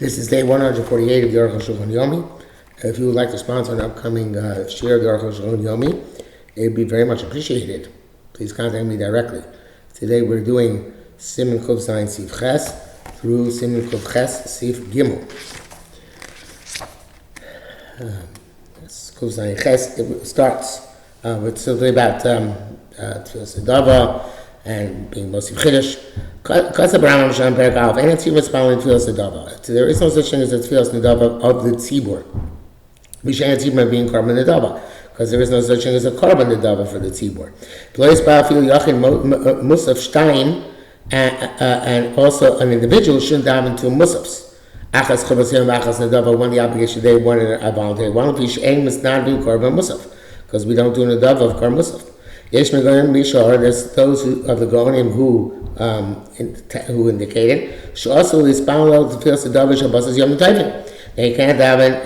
This is day 148 of the Arukh HaShulchan Yomi. If you would like to sponsor an upcoming share of the Arukh HaShulchan Yomi, it would be very much appreciated. Please contact me directly. Today we're doing Siman Kuf Zayin Sif Ches through Siman Kuf Ches Sif Gimel. Kuf Zayin Ches, it starts with something about Tfilas Adava and being Mosif Chiddush. There is no such thing as a Tfilas Nadava of the Tzibur. Vishayin Tzibur being Korban Nadava, because there is no such thing as a Korban Nadava for the Tzibur. And also an individual shouldn't dive into Musafs. Achas Chavasir Achas Nadava, one the obligation day, one a voluntary. One fish aim must not do Korban Musaf, because we don't do Nadava of Korban Musaf. Yesh Megonim Mishar, there's those of the Gonim who indicated, she also is bound to Tfilas Adava Shabbos Yom Tovim. They can't have a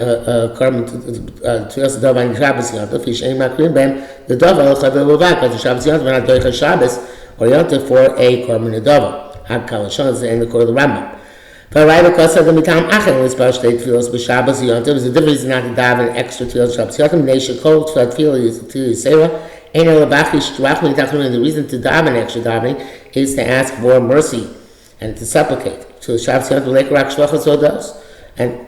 Korban Tfilas Adava on Shabbos Yom Tov, fish aim Makrim Ben, the Dava al Chavel Uvak, but the Shabbos Yom Tov, not Doicha Shabbos, or Yom Tov for a Korban Adava. Had Kalashon is the end of the Rambam. But right because of the Mitam Achel is Baal Shtei Tfilos B'Shabbos Yom Tov, the difference is not to have an extra Tfilos Shabbos Yom Tov, they should call Tfilas Yisera. And the reason to daven extra davening is to ask for mercy and to supplicate. So the Shabbos Yom Tov Rak Shlachas Odos, and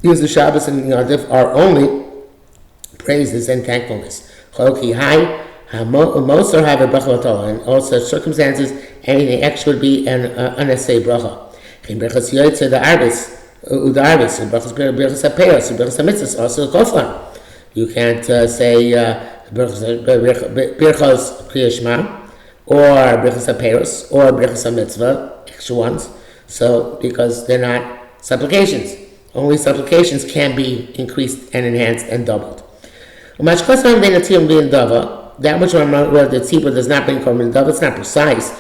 use the Shabbos and Yom Tov are only praises and thankfulness. And all such circumstances, anything extra would be an unnecessary bracha. You can't say Birchos Kriyashma, or Birchos HaPeros, or Birchos HaMitzvah, extra ones. So, because they're not supplications. Only supplications can be increased and enhanced and doubled. That much where the tzibur does not bring Korban Dava, it's not precise.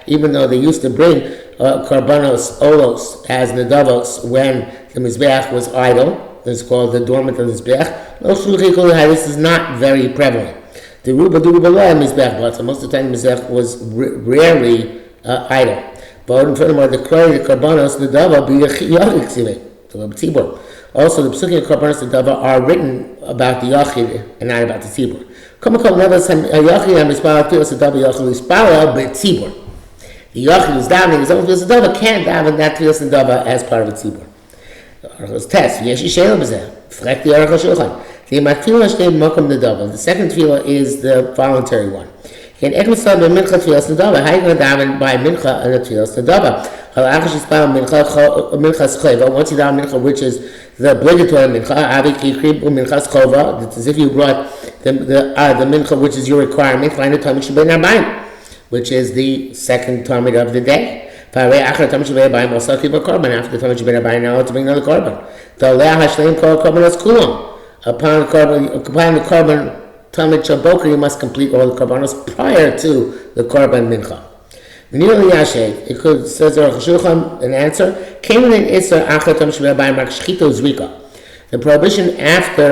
Even though they used to bring Korbanos Olos as Nedavos when the Mizbeach was idle, it's called the dormant of the Mizbeach. This is not very prevalent. The Ruba Mizbeach, but most of the time the Mizbeach was rarely idle. But furthermore, the Korbanos Nedava be Tzibur. Also, the Psukim of Korbanos Nedava are written about the Yachid and not about the Tzibur. The Yachid who's davening his own Tfilas Adava can't daven that Tfilas Adava as part of the Tzibur. Test. The second tefillah is the voluntary one. How are you going to daven by mincha and the Tfilas Adava? Once you daven mincha, which is the obligatory mincha, it's as if you brought the mincha, which is your requirement, which is the second Talmud of the day. After the Talmud now to bring another korban. Upon the korban Talmud Shaboker, you must complete all the korbanos prior to the korban mincha. It could, says Arukh HaShulchan, an answer. The prohibition after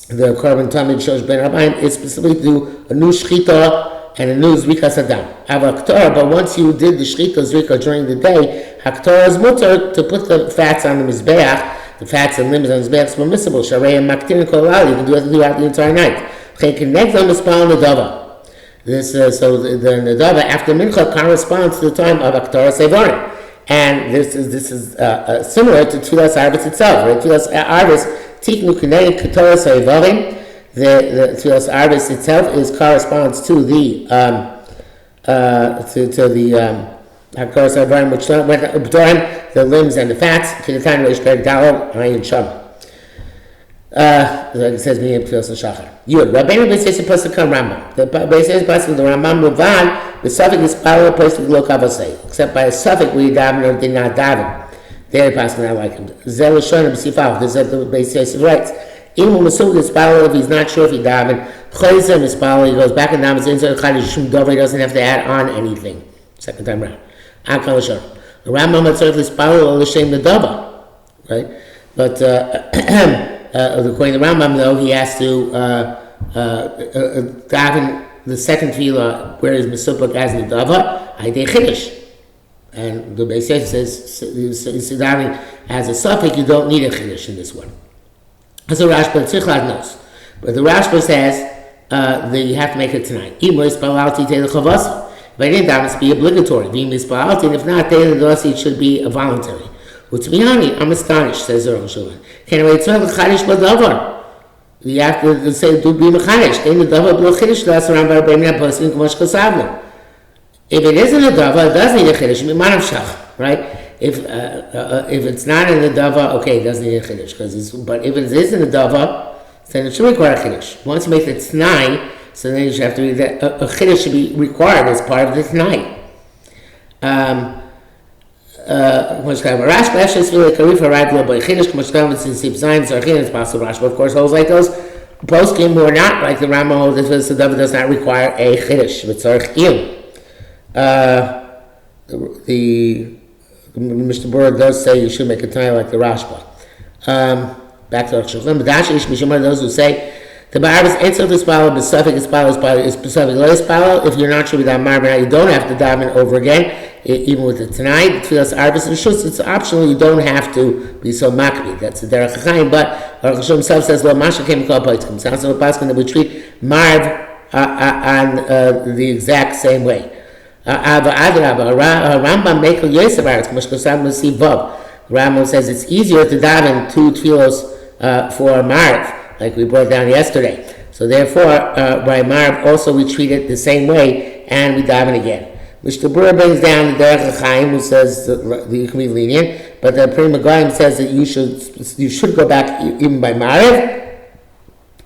the korban Talmud Shosh Ben Rabbaim is specifically to do a new shchita and a new Zrika Sadam. But once you did the Shchita Zrika during the day, Haktorah is mutter to put the fats on the Mizbeach, the fats and limbs on the Mizbeach is permissible. Sharei and Maktin Kolal, you can do it throughout the entire night. This, so the Nadava after Mincha corresponds to the time of Haktorah Sevarim. And this is similar to Tfilas Arvis itself. Right? Tfilas Arvis, Tiknu Kinei Haktorah Sevarim. The Tfilas Arvis itself corresponds to the Haktorah Sevarim, which went the limbs and the fats to the time of Ishper Dalo Ayin Sham. It says me in Tfilas Shachar. Yud Rabbeinu Beises Pasuk Rambam. The Beises Pasuk the Rambam Muvan. The suffix is power place to look Avosei, except by a suffix we daven or did not daven. There Pasuk not like him. Zel Shon B'Sifav. This is the Beises writes. Even Masuk is power if he's not sure if he daven. Chayzem is power. He goes back and davens inside the Chaydish Shum Dover. He doesn't have to add on anything. Second time around. Akal Shon. The Rambam Mitzvah is power or l'shem Nadava, right? But according to the Rambam, though, he has to daven the second tefillah where is Mesupak as Nedava, Aydei Chiddush. And the Beis Yosef says, Sidaring as a suffix, you don't need a Chiddush in this one. That's a Rashba Tzichlad knows. But the Rashba says that you have to make it tonight. If I didn't daven, it's be obligatory. And if not, it should be a voluntary. I'm astonished, says Arukh HaShulchan. You have to say, do be mechanish. If it isn't a dava, it does need a chiddush. Right? If it's not in the dava, okay, it doesn't need a chiddush. But if it is in the dava, then it should require a chiddush. Once you make the t'nai, so then you should have to read that a chiddush should be required as part of the t'nai. Rashba Eshes really karifa raglo by chiddush k'mashkav tzisip zayin zarchin. It's possible Rashba, of course, holds like those. Both came who are not like the Rambam holds that the dava does not require a chiddush. The Mr. Bura does say you should make a t'nai like the Rashba. Back to Arukh HaShulchan. Those who say the Ba'arabas ain't so to spalo, but Suffolk is spalo, is Suffolk less spalo. If you're not sure with that marble, you don't have to daven over again, even with the t'nai. Tfilas Arabas and Shus, it's optional. You don't have to be so makbi. That's the derech HaChaim. But Arukh HaShulchan himself says, "Lo masha came called poitkim." Sounds like a pasuk that we treat marv on the exact same way. Rambam Mekel Yosef Aretz Mashkosam Masiv Vav. Rambam says it's easier to daven 2 tefillos for Marv, like we brought down yesterday. So therefore, by Marv also we treat it the same way and we daven again. Mr. Bura brings down the Derech HaChaim, who says that you can be lenient, but the Pri Megaim says that you should go back even by Marv.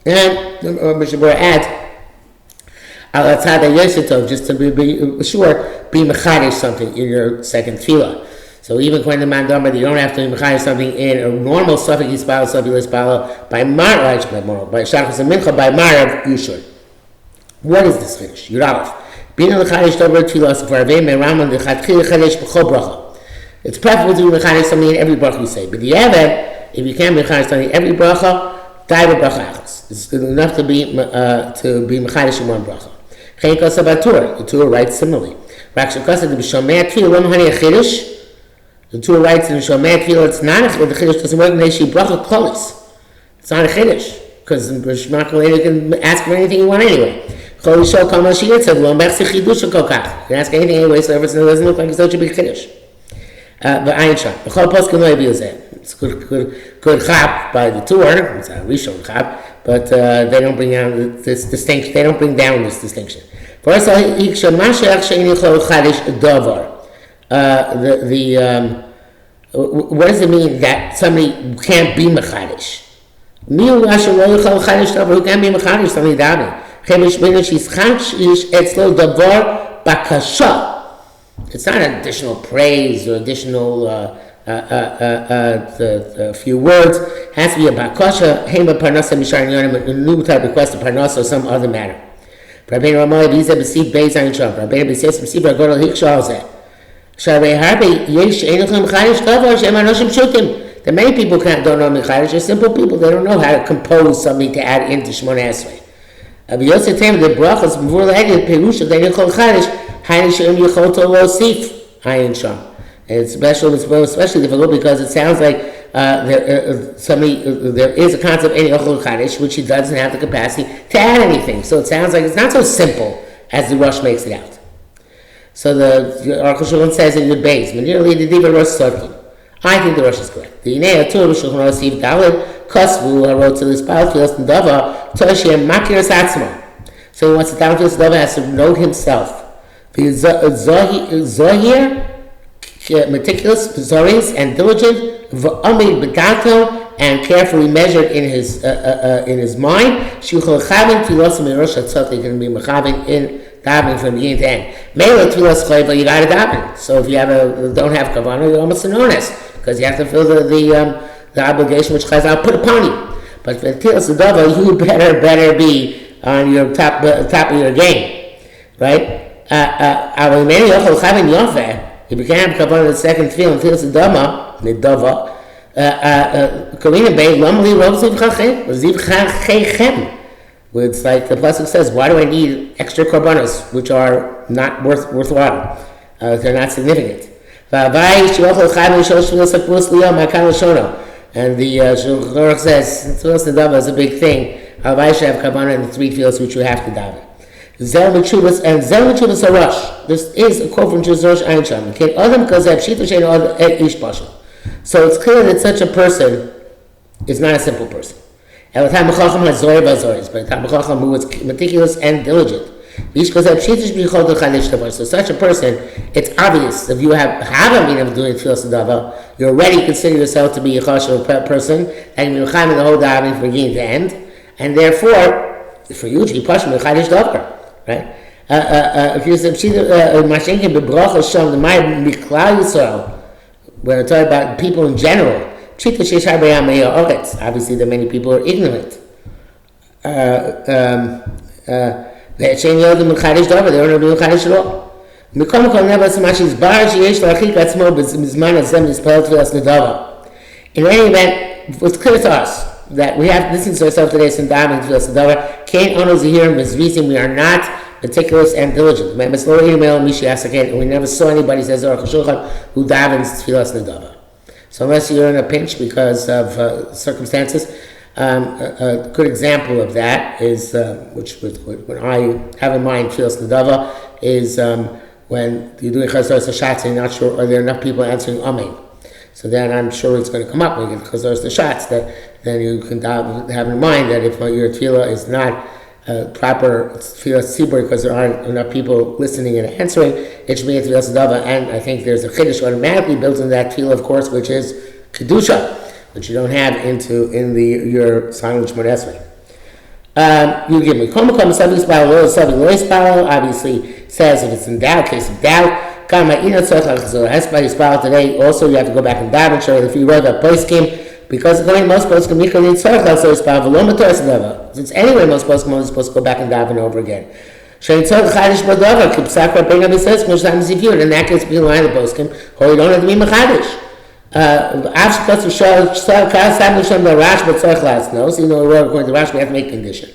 And Mr. Bura adds, just to be sure, be mechadish something in your second tefillah. So even when the man dama, you don't have to be mechadish something in a normal suffix yispalo, suffix yispalo, by Marav, by Shachas and Mincha, by Marav, you should. What is this chiddush? Yudalef. Being a mechadish dover tefillah, for Avim and Raman, the chatchil chiddush b'chol bracha. It's preferable to be mechadish something in every bracha you say. But the Eved, if you can't be mechadish something in every bracha, die with bracha achas. It's enough to be mechadish in one bracha. The Torah writes similarly. The Torah writes in the Shomei Tefillah, it's not a chiddush, the chiddush doesn't work in Neishi Bracha Klolis. It's not a chiddush, because B'Shmak Leila can ask for anything you want anyway. You can ask anything anyway, so it doesn't look like it's such a big chiddush. It's good chap by the Torah, it's a Rishon chap, but they don't bring down this distinction. They don't bring down this distinction. First, what does it mean that somebody can't be mechadish? Who can't be mechadish? Somebody davening. It's not additional praise or additional a few words. It has to be a bakasha, hema parnasa misharin yonim, a new type of request of parnasa or some other matter. The many people don't know mechadish. They're simple people. They don't know how to compose something to add into Shmona Esrei. The brachas before the eged perusha they yichol chadish hayin sheim yichol to lo sif hayin sham. It's especially difficult because it sounds like there is a concept in Yochel Chadish which he doesn't have the capacity to add anything. So it sounds like it's not so simple as the Rosh makes it out. So the Arukh HaShulchan says in the base, nearly the Diva Rosh Tzadkim. I think the Rosh is correct. The Inei HaTur Shulchan OC Dalet Kosvu wrote to the Spal Filas Ndava Toshem Makiras Atzma. So he wants to down Filas Ndava has to know himself. The Zohir meticulous, zoriz, and diligent, v'amid begato, and carefully measured in his mind. Shuchol chavin tfilosim in Rosh Hashanah can be mechavin in davening from beginning to end. Mela tfilos chayva, you got to daven. So if you don't have kavanah, you're almost synonymous because you have to fill the obligation which Chazal put upon you. But for tfilos adava, you better be on your top of your game, right? If you can't have kavanah the second tefillah, tfilas adama, nedava. Karina Bay, Lamli Rov Ziv Chachem, It's like the Pasuk says, why do I need extra korbanos, which are not worthwhile? They're not significant. And the Shulchan Aruch says, Tfilas Nedava is a big thing. Havai should have kavanah in the 3 fields which you have to daven. Zel Mechuvas and Zel Mechuvas Harash. This is a quote from Rosh Ayin Sham. So it's clear that such a person is not a simple person. But a Chacham who is meticulous and diligent. So such a person, it's obvious if you have a meaning of doing Tfilas Nedava, you already consider yourself to be a chashuv person, and you're in the whole davening from beginning to end, and therefore, for you to be pashim l'chadish davar, right? If you say mashenkin bebracha shom the may miklal Yisrael, when we're talking about people in general, obviously there are many people who are ignorant. They don't know Mechadish at all. In any event, it's clear to us that we have to listen to ourselves today and daven Tfilas Nedava. We are not meticulous and diligent. We never saw anybody, says Arukh HaShulchan, who davens Tfilas Nedava. So unless you're in a pinch because of circumstances, a good example of that is, which when I have in mind Tfilas Nedava, is when you're doing Chazaras Hashatz and you're not sure, are there enough people answering Amen? So then I'm sure it's going to come up when you get Chazaras Hashatz, that then you can have in mind that if your tefillah is not proper tefillah tzibur because there aren't enough people listening and answering, it should be a Tfilas Nedava. And I think there's a chiddush automatically built in that tefillah, of course, which is kedusha, which you don't have in your silent Shemona Esrei. You give me obviously says if it's in doubt, case of doubt. Today also you have to go back and daven. If you wrote that poskim, because the way most poskim since anyway most poskim are supposed to go back and daven over again. In that case, be lying the poskim, or you don't have to be mechadish. So you know we're going to Rash, we have to make condition.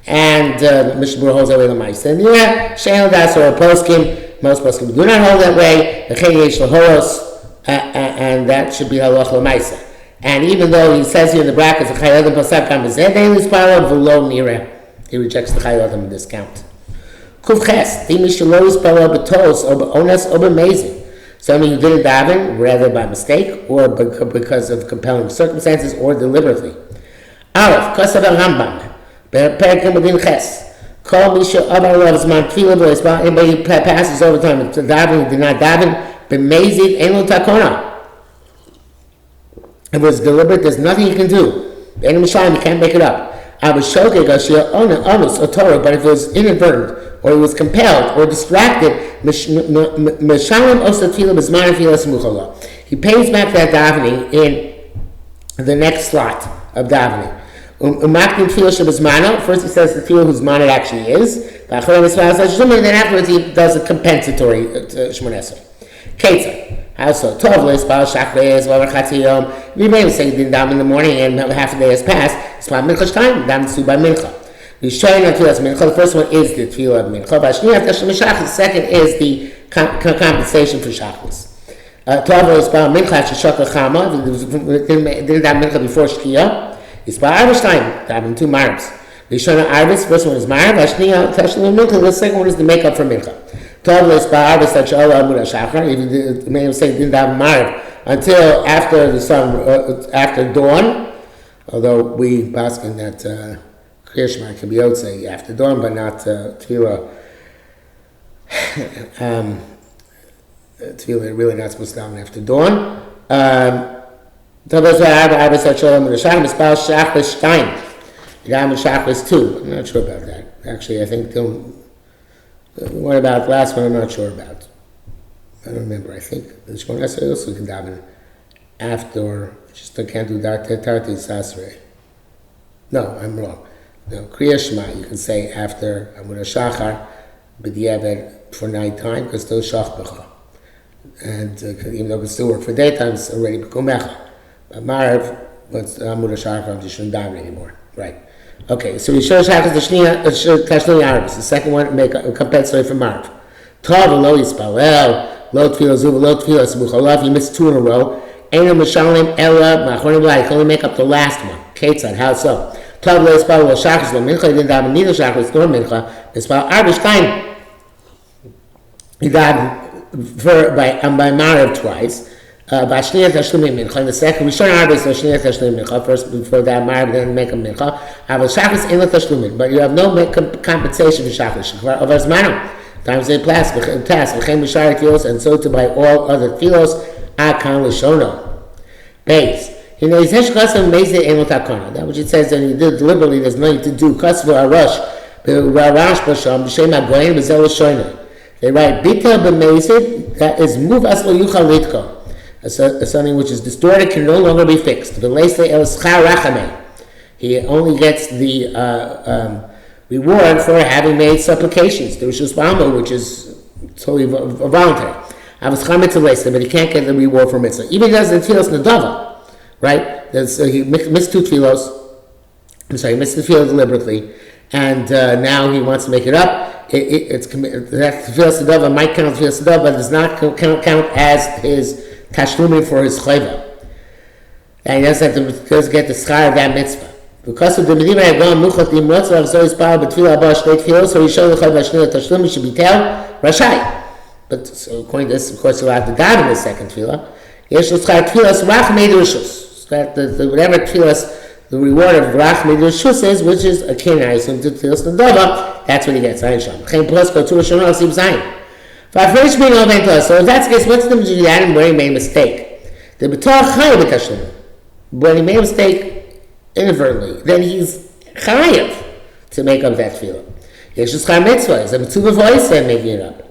And Mishnah holds that way the Ma'aseh. And yeah, Shein Das or a poskim, most poskim do not hold that way. And that should be halach l'maisa. And even though he says here in the brackets, he rejects the Chayei Adam in this count. Somebody who didn't daven, whether by mistake or because of compelling circumstances or deliberately. Arukh, Kosav al-Rambam, Perek Yomodin Ches. Anybody who passes over time to daven, did not daven, b'mezid ein lo takona. If it was deliberate, there's nothing you can do. Any Mishayim, you can't make it up. But if it was inadvertent, or he was compelled, or distracted, he pays back that davening in the next slot of davening. First he says the tefillah whose man it actually is, and then afterwards he does a compensatory Shemona Esrei. Ketzah. Also, Tov Le'Spal Shachreis V'Chatzi we may say didn't daven in the morning and half a day has passed. It's by Mincha's time. Daven to by Mincha. The showing of Tfilas Mincha. The first one is the Tefillah of Mincha. The second is the compensation for Shachris. Tov Le'Spal Mincha Sheshakar Chama. Didn't daven Mincha before Shkia. It's by Arvish time. Daven 2 Maribs. The Shona Arvis. First one is Marib. Ashniya Tashlim Mincha. The second one is the makeup for Mincha. Even may say didn't have Marib until after the sun, after dawn. Although we basking that Kriya Shema can be Yotzei after dawn, but not Tefillah. Tefillah really not supposed to daven after dawn. Shachris 2. I'm not sure about that. Actually, I think. What about the last one? I'm not sure about. I don't remember. I think the Shemona Esrei also can daven after. Just I can't do that. Tarti Sasrei. No, I'm wrong. No, Kriya Shema you can say after Amud Shachar, b'diavad for nighttime because still Shachbecha, and even though it still work for daytime, it's already B'kumecha. But Mariv, but Amud Shachar, you shouldn't daven anymore, right? Okay, so we show Shachas Tashlumi Arabis. The second one, make a compensatory for Marv. Tov lo yispalel, lo tefillah zuva, lo tefillah smuchalav. You missed 2 in a row. Eino mishalim ela machonim la. You can only make up the last one. Ketzad, how so? Tov lo yispalel lo Shachas lo mincha. You didn't daven neither Shachas nor mincha. Yispalel Arbish time. He davened by Marv twice. B'ashniyat tashlumi mincha. In the second, we show Arbish b'ashniyat tashlumi mincha. First, before that Marv, then make a mincha. Aval Shachas ela tashlumin, but you have no compensation for Shachas. Shekvar over zmanu. Times they pass, and so to by all other tefillos, akan l'shono. Base. That which it says that you did deliberately, there's nothing to do. Kasvu arash, b'arash b'sham, b'shem agoyin, b'zel l'shono. They write, bita b'mezid, that is move aslo yuchal litko. Something which is distorted can no longer be fixed. V'leisle el schar rachameh. He only gets the reward for having made supplications. The Rishus B'Alma, which is totally voluntary. I was chametz leisa, but he can't get the reward for mitzvah. Even does the tefillos nadava, right? He missed 2 tefillos. He missed the tefillah deliberately, and now he wants to make it up. That tefillos nadava might count tefillos nadava, but does not count as his tashlumim for his chayva. And he doesn't get the schar of that mitzvah. Because of the Medina Yagon Muchat Imrotz so his power but Tefillah Abba Shnei Tefillah, so he showed the Chayv Hashnei Tashlum, he should be tell Rashai. But so according to this, of course, he'll have to daven the second Tefillah. Yesh L'Tzchar Tefillah Rach Meid Rishus. Whatever Tefillah, the reward of Rach Meid Rishus is, which is a kin, I assume, to Tefillah Nadava, that's what he gets. Ayin Sham. Chaim Plus Go to Rishon Al Sib Zayin. V'afresh Mein Oven Tos. So if that's the case, what's the Mitzvah where he made a mistake? The B'tor Chayiv B'Tashlum. When he made a mistake inadvertently, then he's chayav to make up that tefillah. Yesh schar mitzvah is a mitzvah voice and making it up.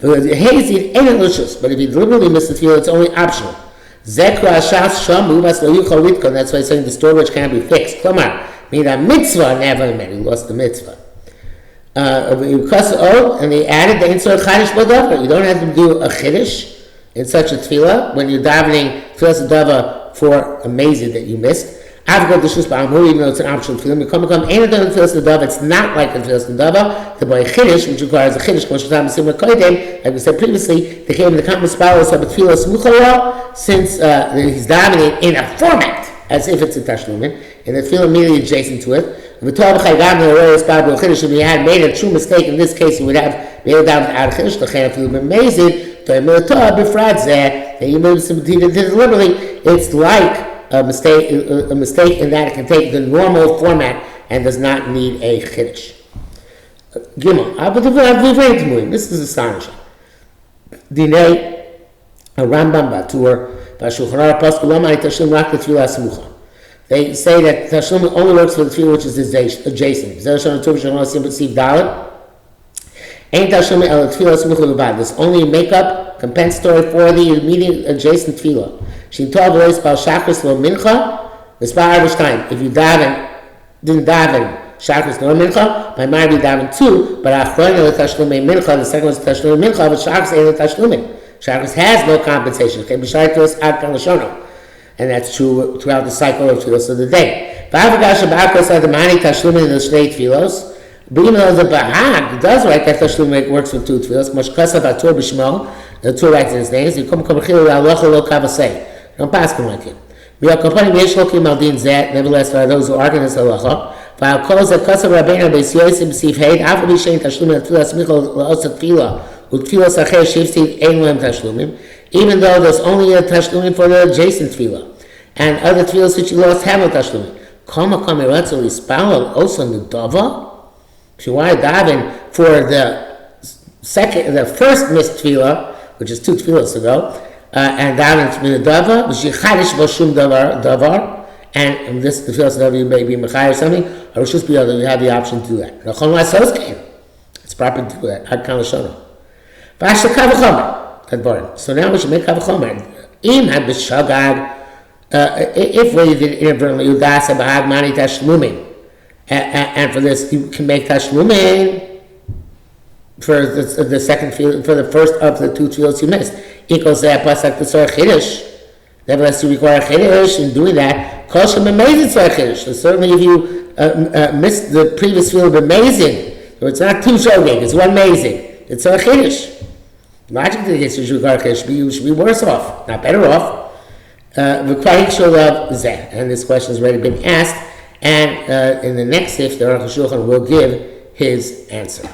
But if he deliberately missed the tefillah, it's only optional. Zekra shas shamu vas lo yuchal litko. That's why he's saying the storage can't be fixed. Klamar, mean a mitzvah never met. He lost the mitzvah. And he added the insert chadish b'dava. You don't have to do a chiddush in such a tefillah when you're davening tefillah dava for a mazid that you missed. Even though it's an optional tefillah, it's not like the tefillah nadava. The boy chiddush, which requires a chiddush, like we said previously, they came in the common spirals of tefillah smuchara, since he's davening in a format as if it's a tashlumin, and the tefillah immediately adjacent to it. If he had made a true mistake in this case, he would have made it down without a chiddush. The chayv would be amazing. Deliberately, it's like a mistake in that it can take the normal format and does not need a chiddush. Gimel, this is astonishing. Dinei, a Rambam Batur, Bashulchan Aruch Pasuk Lama Tashlum Rak Tefillah Smucha. They say that Tashlum only works for the tefillah which is adjacent. Ain't Tashlum El Tefillah Smucha Levad. There's only makeup compensatory for the immediate adjacent tefillah. Shin Tov Lo Yispal Shachris Lo Mincha Yispal Arbish time. If you didn't daven Shachris Lo Mincha, by Mar be daven 2, but Achroina Le Tashlumei Mincha, the second was Tashlumei Mincha, but Shachris ain't Le Tashlumei. Shachris has no compensation. And that's true throughout the cycle of tefillos of the day. But even though the Bahag does write that Tashlum works with 2 tefillos, the Torah writes in his name, don't pass him like him. Nevertheless, there are those who argue this halacha. Even though there's only a tashlumim for the adjacent tefillah, and other tefillahs which you lost have no tashlumim. Also in the dava, if you want to daven for the first missed tefillah, which is 2 tefillahs ago, and daven in the dava, and this tefillah davar you may be mechai or something, or just be other, you have the option to do that. It's proper to do that. Ad kan l'shono. So now we should make kavachomer. Im had b'shagag. If we did inadvertently udasa b'hag mani tashlumin, and for this you can make tashlumin for the second field, for the first of the 2 fields you missed. Equals that plus like the sort of chiddush. Nevertheless, you require chiddush in doing that. Kosher amazing tzarchish. So certainly, if you missed the previous field of amazing, so it's not two shogeg, it's one amazing. It's tzarchish. Logically, you should be worse off, not better off. And this question has already been asked, and in the next if the Arukh HaShulchan will give his answer.